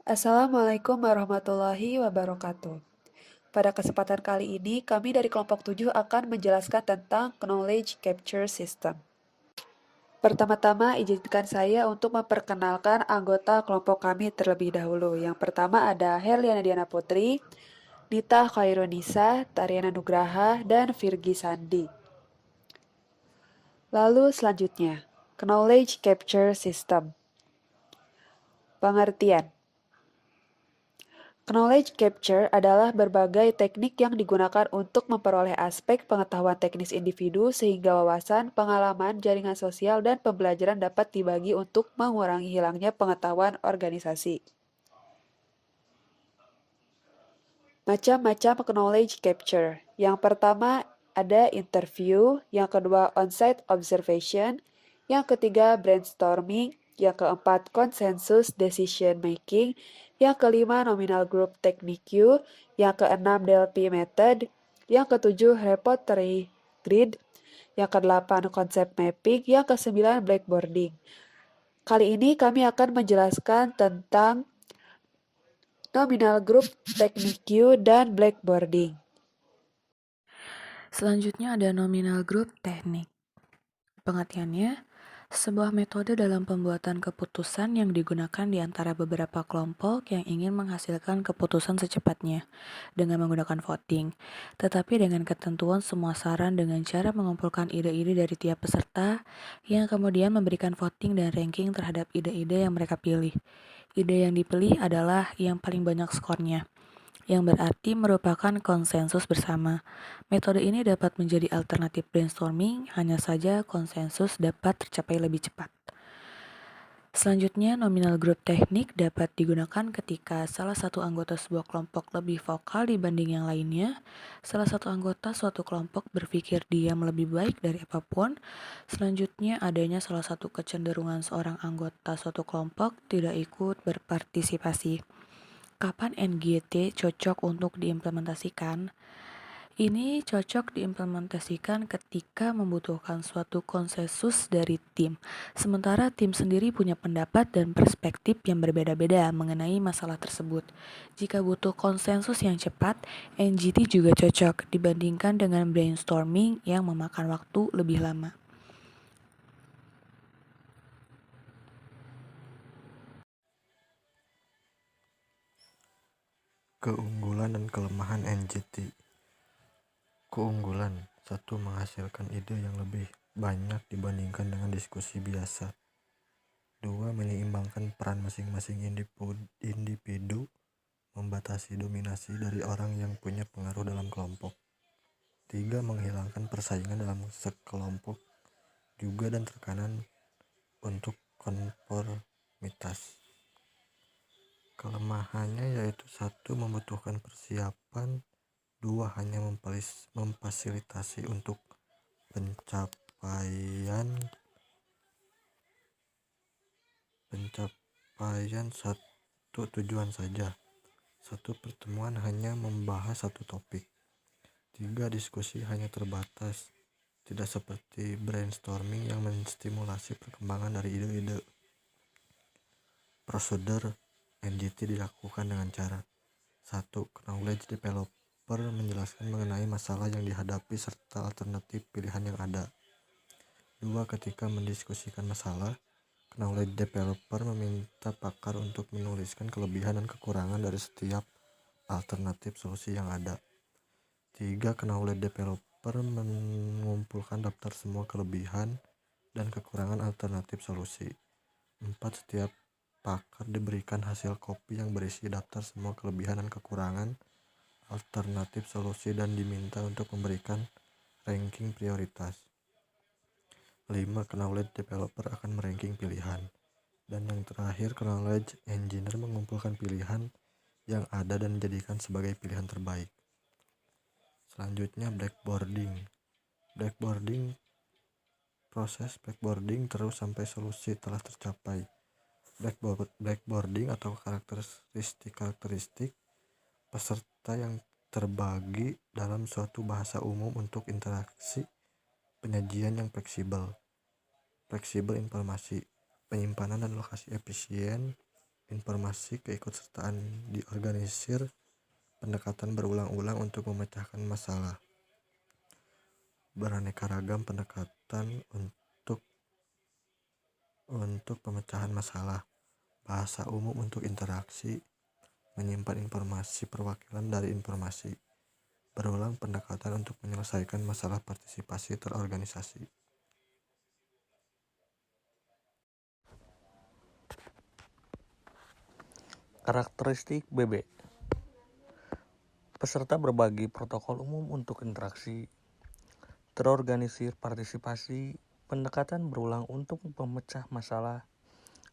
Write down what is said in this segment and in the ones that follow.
Assalamualaikum warahmatullahi wabarakatuh. Pada kesempatan kali ini, kami dari kelompok 7 akan menjelaskan tentang Knowledge Capture System. Pertama-tama, izinkan saya untuk memperkenalkan anggota kelompok kami terlebih dahulu. Yang pertama ada Herliana Diana Putri, Nita Khairunisa, Tariana Nugraha, dan Virgi Sandi. Lalu selanjutnya, Knowledge Capture System. Pengertian. Knowledge capture adalah berbagai teknik yang digunakan untuk memperoleh aspek pengetahuan teknis individu sehingga wawasan, pengalaman, jaringan sosial, dan pembelajaran dapat dibagi untuk mengurangi hilangnya pengetahuan organisasi. Macam-macam knowledge capture. Yang pertama ada interview, yang kedua on-site observation, yang ketiga brainstorming, yang keempat consensus decision making, yang kelima nominal group technique, yang keenam Delphi method, yang ketujuh repertory grid, yang kedelapan concept mapping, yang kesembilan blackboarding. Kali ini kami akan menjelaskan tentang nominal group technique dan blackboarding. Selanjutnya ada nominal group teknik. Pengertiannya, sebuah metode dalam pembuatan keputusan yang digunakan di antara beberapa kelompok yang ingin menghasilkan keputusan secepatnya dengan menggunakan voting, tetapi dengan ketentuan semua saran dengan cara mengumpulkan ide-ide dari tiap peserta yang kemudian memberikan voting dan ranking terhadap ide-ide yang mereka pilih. Ide yang dipilih adalah yang paling banyak skornya, yang berarti merupakan konsensus bersama. Metode ini dapat menjadi alternatif brainstorming, hanya saja konsensus dapat tercapai lebih cepat. Selanjutnya, nominal group teknik dapat digunakan ketika salah satu anggota sebuah kelompok lebih vokal dibanding yang lainnya. Salah satu anggota suatu kelompok berpikir diam lebih baik dari apapun. Selanjutnya, adanya salah satu kecenderungan seorang anggota suatu kelompok tidak ikut berpartisipasi. Kapan NGT cocok untuk diimplementasikan? Ini cocok diimplementasikan ketika membutuhkan suatu konsensus dari tim. Sementara tim sendiri punya pendapat dan perspektif yang berbeda-beda mengenai masalah tersebut. Jika butuh konsensus yang cepat, NGT juga cocok dibandingkan dengan brainstorming yang memakan waktu lebih lama. Keunggulan dan kelemahan NGT. Keunggulan: 1. Menghasilkan ide yang lebih banyak dibandingkan dengan diskusi biasa. 2. Menyeimbangkan peran masing-masing individu, membatasi dominasi dari orang yang punya pengaruh dalam kelompok. 3. Menghilangkan persaingan dalam sekelompok juga dan tekanan untuk konformitas. Kelemahannya yaitu 1. Membutuhkan persiapan. 2. Hanya memfasilitasi untuk pencapaian satu tujuan saja. 1 pertemuan hanya membahas satu topik. 3. Diskusi hanya terbatas, tidak seperti brainstorming yang menstimulasi perkembangan dari ide-ide. Prosedur NGT dilakukan dengan cara: 1. Knowledge developer menjelaskan mengenai masalah yang dihadapi serta alternatif pilihan yang ada. 2. Ketika mendiskusikan masalah, knowledge developer meminta pakar untuk menuliskan kelebihan dan kekurangan dari setiap alternatif solusi yang ada. 3. Knowledge developer mengumpulkan daftar semua kelebihan dan kekurangan alternatif solusi. 4. Setiap pakar diberikan hasil kopi yang berisi daftar semua kelebihan dan kekurangan alternatif solusi dan diminta untuk memberikan ranking prioritas. 5. Knowledge developer akan meranking pilihan. Dan yang terakhir, knowledge engineer mengumpulkan pilihan yang ada dan menjadikan sebagai pilihan terbaik. Selanjutnya, blackboarding. Proses blackboarding terus sampai solusi telah tercapai. Blackboarding atau karakteristik peserta yang terbagi dalam suatu bahasa umum untuk interaksi, penyajian yang fleksibel informasi, penyimpanan dan lokasi efisien, informasi keikutsertaan diorganisir, pendekatan berulang-ulang untuk memecahkan masalah, beraneka ragam pendekatan untuk pemecahan masalah, bahasa umum untuk interaksi, menyimpan informasi perwakilan dari informasi, berulang pendekatan untuk menyelesaikan masalah partisipasi terorganisasi. Karakteristik BB. Peserta berbagi protokol umum untuk interaksi, terorganisir partisipasi, pendekatan berulang untuk pemecah masalah,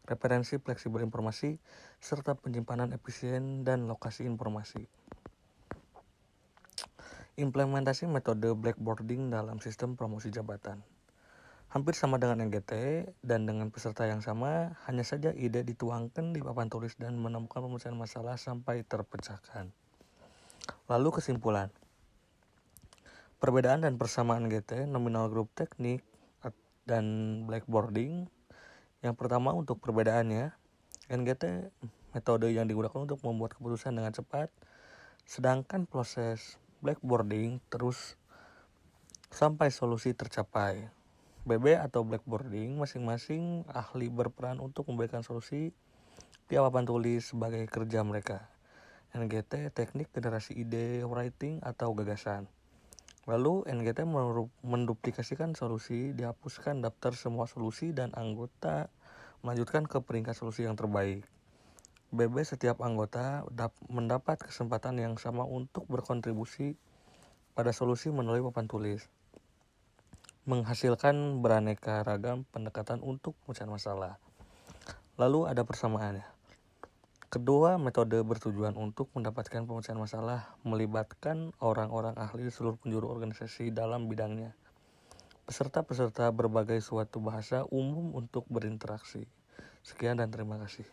referensi fleksibel informasi, serta penyimpanan efisien dan lokasi informasi. Implementasi metode blackboarding dalam sistem promosi jabatan. Hampir sama dengan NGT dan dengan peserta yang sama, hanya saja ide dituangkan di papan tulis dan menemukan pemecahan masalah sampai terpecahkan. Lalu kesimpulan. Perbedaan dan persamaan GT, nominal group teknik, dan blackboarding. Yang pertama untuk perbedaannya, NGT metode yang digunakan untuk membuat keputusan dengan cepat, sedangkan proses blackboarding terus sampai solusi tercapai. BB atau blackboarding masing-masing ahli berperan untuk memberikan solusi di papan tulis sebagai kerja mereka. NGT teknik generasi ide, writing atau gagasan. Lalu NGT menduplikasikan solusi, dihapuskan daftar semua solusi dan anggota melanjutkan ke peringkat solusi yang terbaik. BB setiap anggota mendapat kesempatan yang sama untuk berkontribusi pada solusi melalui papan tulis, menghasilkan beraneka ragam pendekatan untuk pemecahan masalah. Lalu ada persamaannya. Kedua metode bertujuan untuk mendapatkan pemecahan masalah, melibatkan orang-orang ahli di seluruh penjuru organisasi dalam bidangnya. Peserta-peserta berbagai suatu bahasa umum untuk berinteraksi. Sekian dan terima kasih.